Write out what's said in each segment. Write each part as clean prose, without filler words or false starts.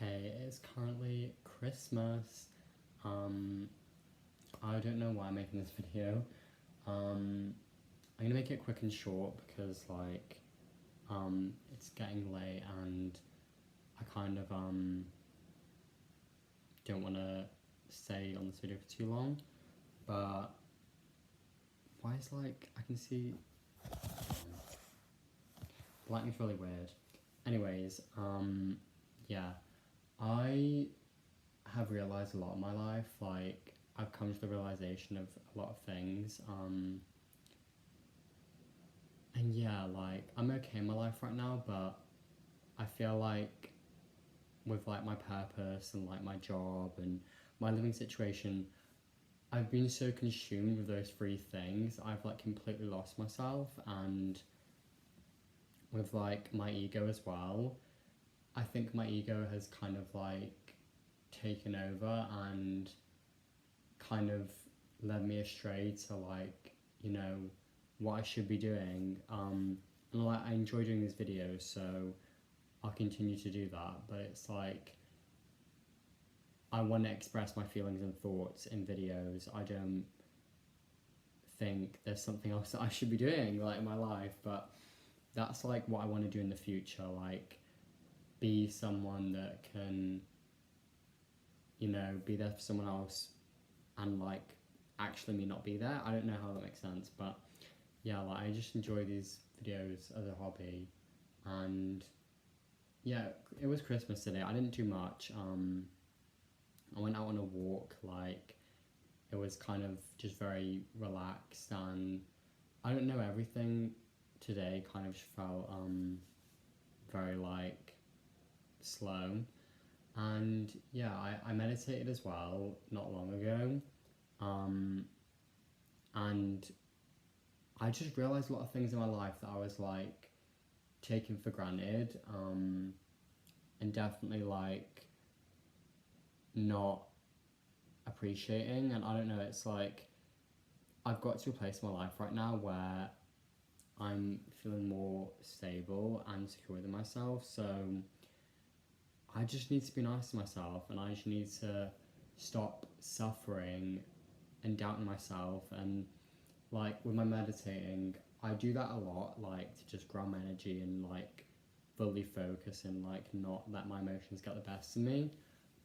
Okay, it's currently Christmas. Um, I don't know why I'm making this video. I'm gonna make it quick and short because it's getting late and I kind of don't want to stay on this video for too long. But why is I can see lighting's really weird. Anyways, yeah, I have realized a lot in my life. I've come to the realization of a lot of things. And yeah, I'm okay in my life right now, but I feel like with my purpose and my job and my living situation, I've been so consumed with those three things, I've completely lost myself. And with my ego as well, I think my ego has kind of taken over and kind of led me astray to what I should be doing. And I enjoy doing these videos, so I'll continue to do that. But it's I want to express my feelings and thoughts in videos. I don't think there's something else that I should be doing in my life, but that's what I want to do in the future. Be someone that can, be there for someone else and actually me not be there. I don't know how that makes sense, but yeah, I just enjoy these videos as a hobby. And yeah, it was Christmas today. I didn't do much. I went out on a walk. It was kind of just very relaxed, and I don't know, everything today kind of felt very slow. And yeah, I meditated as well not long ago. And I just realized a lot of things in my life that I was taking for granted, and definitely not appreciating. And I don't know, it's I've got to a place in my life right now where I'm feeling more stable and secure within myself. So I just need to be nice to myself, and I just need to stop suffering and doubting myself. And with my meditating, I do that a lot, to just ground my energy and fully focus and not let my emotions get the best of me.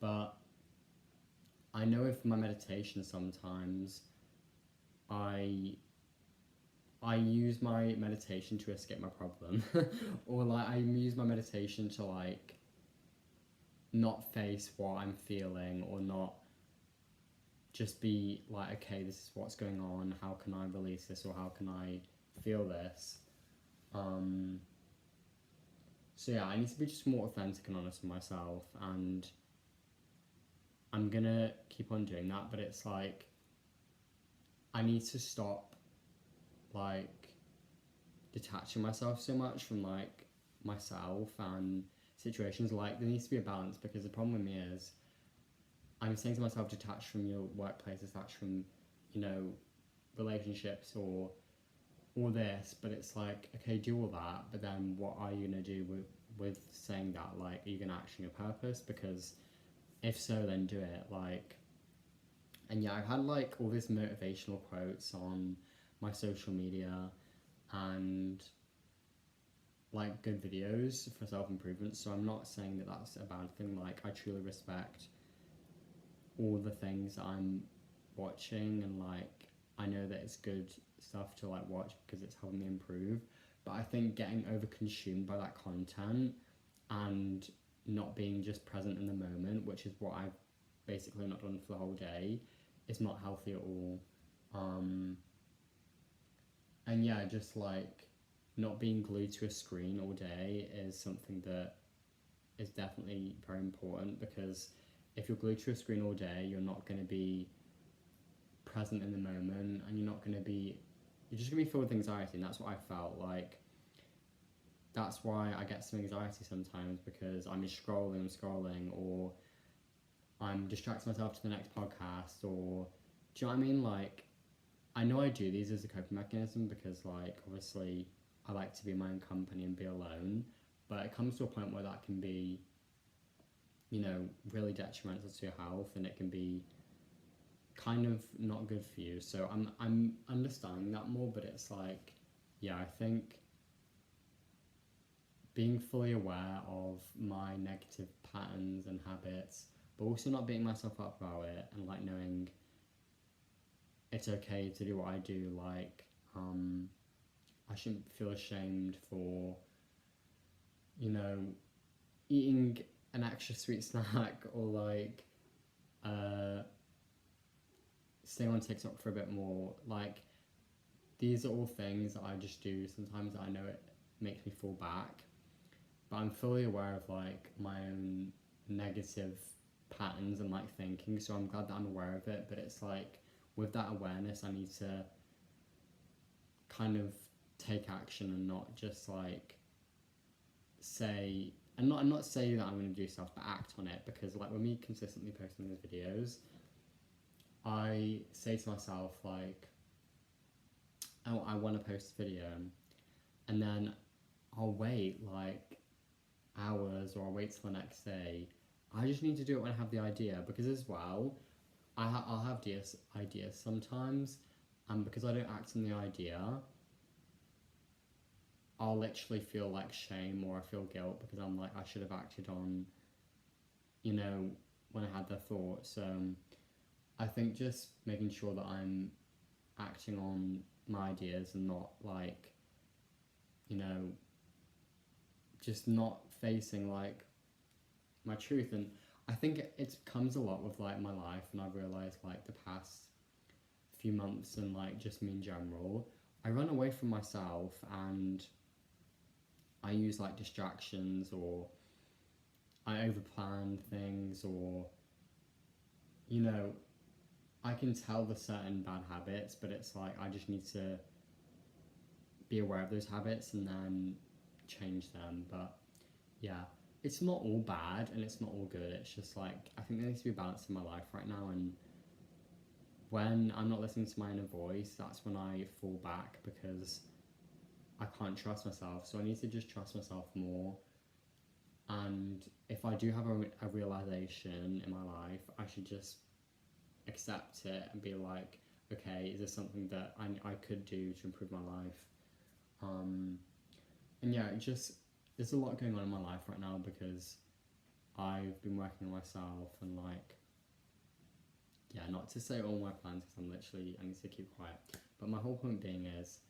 But I know with my meditation sometimes I use my meditation to escape my problem or I use my meditation to not face what I'm feeling, or not just be okay, this is what's going on, how can I release this, or how can I feel this. So yeah, I need to be just more authentic and honest with myself, and I'm gonna keep on doing that. But it's I need to stop detaching myself so much from myself and situations. There needs to be a balance, because the problem with me is I'm saying to myself, detach from your workplace, detach from relationships or all this. But it's okay, do all that, but then what are you gonna do with saying that? Are you gonna action your purpose? Because if so, then do it. And yeah, I've had all these motivational quotes on my social media and good videos for self-improvement. So I'm not saying that that's a bad thing. I truly respect all the things that I'm watching, and I know that it's good stuff to watch because it's helping me improve. But I think getting over consumed by that content and not being just present in the moment, which is what I've basically not done for the whole day, is not healthy at all. And yeah, just not being glued to a screen all day is something that is definitely very important, because if you're glued to a screen all day, you're not going to be present in the moment, and you're just going to be filled with anxiety. And that's what I felt that's why I get some anxiety sometimes, because I'm just scrolling, or I'm distracting myself to the next podcast, or do you know what I mean? I know I do these as a coping mechanism, because obviously I like to be in my own company and be alone, but it comes to a point where that can be you know, really detrimental to your health, and it can be kind of not good for you. So I'm understanding that more, but it's like, yeah, I think being fully aware of my negative patterns and habits, but also not beating myself up about it, and like knowing it's okay to do what I do. Like, I shouldn't feel ashamed for, you know, eating an extra sweet snack, or like uh, staying on TikTok for a bit more. Like, these are all things that I just do. Sometimes I know it makes me fall back, but I'm fully aware of like my own negative patterns and like thinking. So I'm glad that I'm aware of it. But it's like, with that awareness, I need to kind of take action and not just like say, and not say that I'm going to do stuff, but act on it. Because like, when me consistently posting those videos, I say to myself like, oh, I want to post a video, and then I'll wait like hours, or I'll wait till the next day. I just need to do it when I have the idea, because as well, I'll have ideas sometimes, and because I don't act on the idea, I'll literally feel like shame, or I feel guilt, because I'm like, I should have acted on, you know, when I had the thought. So I think just making sure that I'm acting on my ideas, and not like, you know, just not facing like my truth. And I think it comes a lot with like my life, and I've realized like the past few months, and like just me in general, I run away from myself, and I use like distractions, or I overplan things, or, you know, I can tell the certain bad habits, but it's like I just need to be aware of those habits and then change them. But yeah, it's not all bad and it's not all good. It's just like, I think there needs to be balance in my life right now, and when I'm not listening to my inner voice, that's when I fall back, because I can't trust myself. So I need to just trust myself more. And if I do have a realization in my life, I should just accept it and be like, okay, is this something that I could do to improve my life? And yeah, it just, there's a lot going on in my life right now, because I've been working on myself, and like, yeah, not to say all my plans, because I need to keep quiet. But my whole point being is,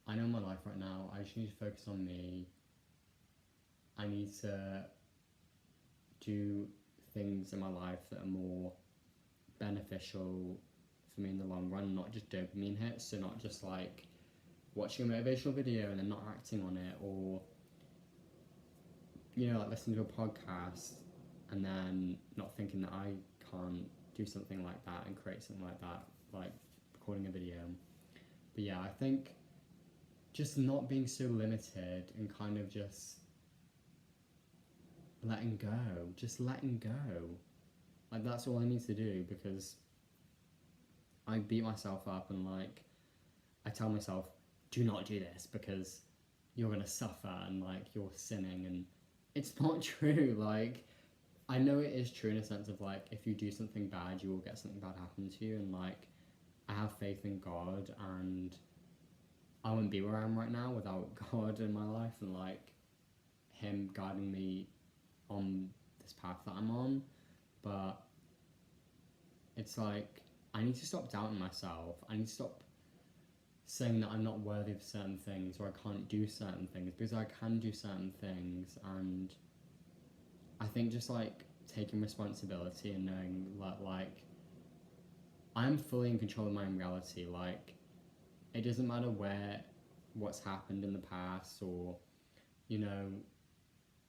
I know my life right now, I just need to focus on me. I need to do things in my life that are more beneficial for me in the long run, not just dopamine hits. So not just like watching a motivational video and then not acting on it, or, you know, like listening to a podcast and then not thinking that I can't do something like that and create something like that, like recording a video. But yeah, I think just not being so limited, and kind of just letting go. Like, that's all I need to do, because I beat myself up, and like, I tell myself, do not do this because you're gonna suffer, and like, you're sinning, and it's not true. Like, I know it is true in a sense of like, if you do something bad, you will get something bad happen to you, and like, I have faith in God, and I wouldn't be where I am right now without God in my life, and like Him guiding me on this path that I'm on. But it's like, I need to stop doubting myself. I need to stop saying that I'm not worthy of certain things, or I can't do certain things, because I can do certain things. And I think just like taking responsibility and knowing that like, I'm fully in control of my own reality. Like, it doesn't matter what's happened in the past, or, you know,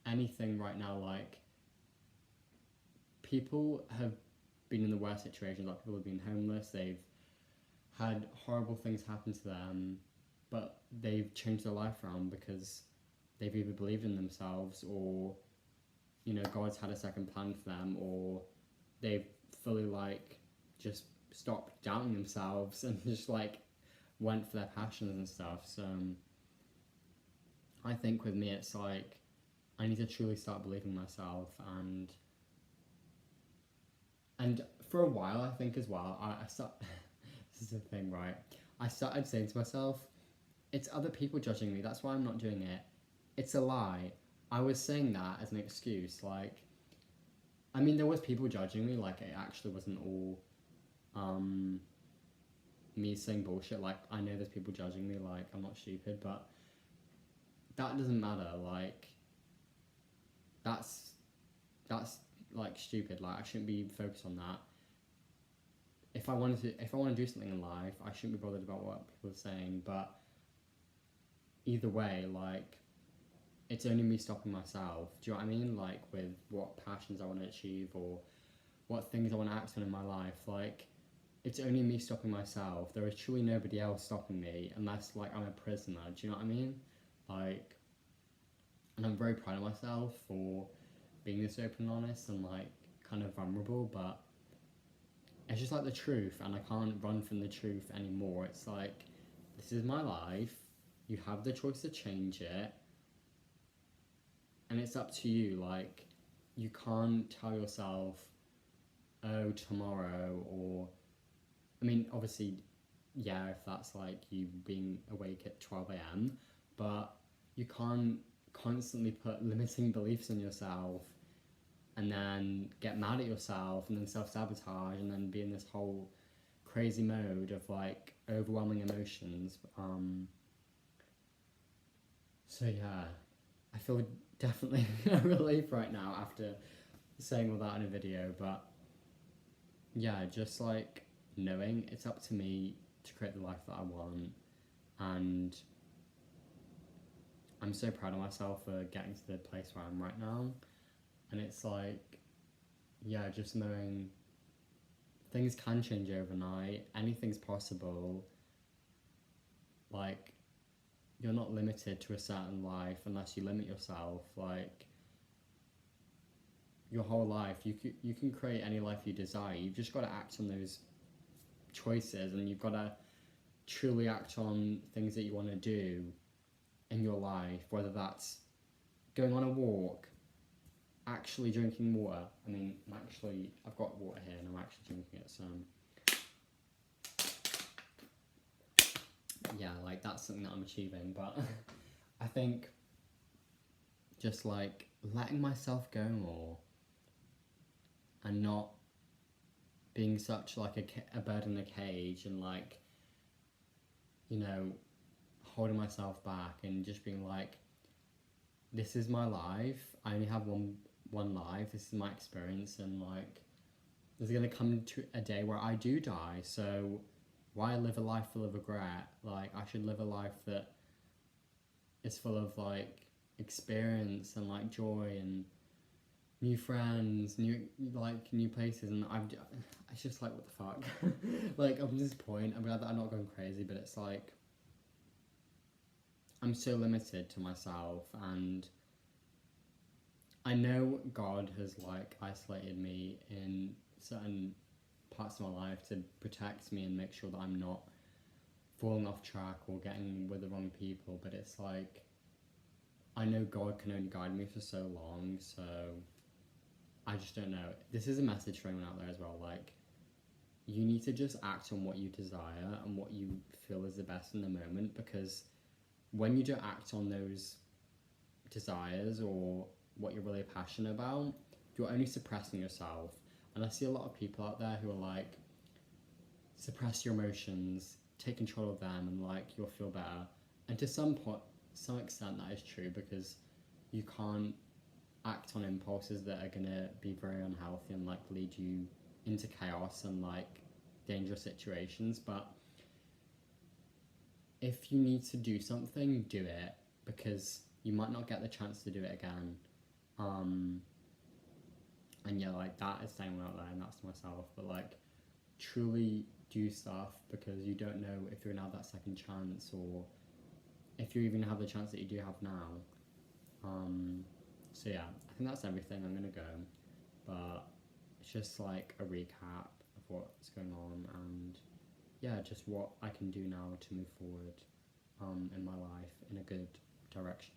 anything right now. Like, people have been in the worst situations. Like, people have been homeless, they've had horrible things happen to them, but they've changed their life around because they've either believed in themselves, or, you know, God's had a second plan for them, or they've fully like just stopped doubting themselves and just like went for their passions and stuff. So I think with me, it's like, I need to truly start believing myself, and for a while, I think as well, I start. This is the thing, right? I started saying to myself, it's other people judging me. That's why I'm not doing it. It's a lie. I was saying that as an excuse. Like, I mean, there was people judging me. Like, it actually wasn't all me saying bullshit. Like, I know there's people judging me. Like, I'm not stupid, but that doesn't matter. Like, that's like stupid. Like, I shouldn't be focused on that. If I want to do something in life, I shouldn't be bothered about what people are saying. But either way, like, it's only me stopping myself. Do you know what I mean? Like, with what passions I want to achieve or what things I want to act on in my life. Like, it's only me stopping myself. There is truly nobody else stopping me unless, like, I'm a prisoner. Do you know what I mean? Like, and I'm very proud of myself for being this open and honest and, like, kind of vulnerable, but it's just, like, the truth, and I can't run from the truth anymore. It's like, this is my life. You have the choice to change it, and it's up to you. Like, you can't tell yourself, oh, tomorrow, or, I mean, obviously, yeah, if that's like you being awake at 12 a.m., but you can't constantly put limiting beliefs on yourself and then get mad at yourself and then self-sabotage and then be in this whole crazy mode of, like, overwhelming emotions. So yeah, I feel definitely a relief right now after saying all that in a video, but yeah, just, like, knowing it's up to me to create the life that I want, and I'm so proud of myself for getting to the place where I'm right now. And it's like, yeah, just knowing things can change overnight, anything's possible. Like, you're not limited to a certain life unless you limit yourself. Like, your whole life, you can create any life you desire. You've just got to act on those choices, and you've got to truly act on things that you want to do in your life, whether that's going on a walk, actually drinking water. I mean, I've got water here and I'm actually drinking it, so yeah, like, that's something that I'm achieving. But I think just, like, letting myself go more and not being such, like, a bird in a cage and, like, you know, holding myself back and just being like, this is my life, I only have one life, this is my experience, and, like, there's gonna come to a day where I do die, so why live a life full of regret? Like, I should live a life that is full of, like, experience and, like, joy and new friends, new places, and it's just like, what the fuck? Like, up to this point, I'm glad that I'm not going crazy, but it's like, I'm so limited to myself, and I know God has, like, isolated me in certain parts of my life to protect me and make sure that I'm not falling off track or getting with the wrong people, but it's like, I know God can only guide me for so long, so I just don't know. This is a message for anyone out there as well. Like, you need to just act on what you desire and what you feel is the best in the moment, because when you don't act on those desires or what you're really passionate about, you're only suppressing yourself. And I see a lot of people out there who are like, suppress your emotions, take control of them, and, like, you'll feel better. And to some extent that is true, because you can't act on impulses that are gonna be very unhealthy and, like, lead you into chaos and, like, dangerous situations. But if you need to do something, do it, because you might not get the chance to do it again. And yeah, like, that is saying out there, and that's to myself, but, like, truly do stuff, because you don't know if you're gonna have that second chance, or if you even have the chance that you do have now. So yeah, I think that's everything. I'm gonna go, but it's just, like, a recap of what's going on, and yeah, just what I can do now to move forward in my life in a good direction.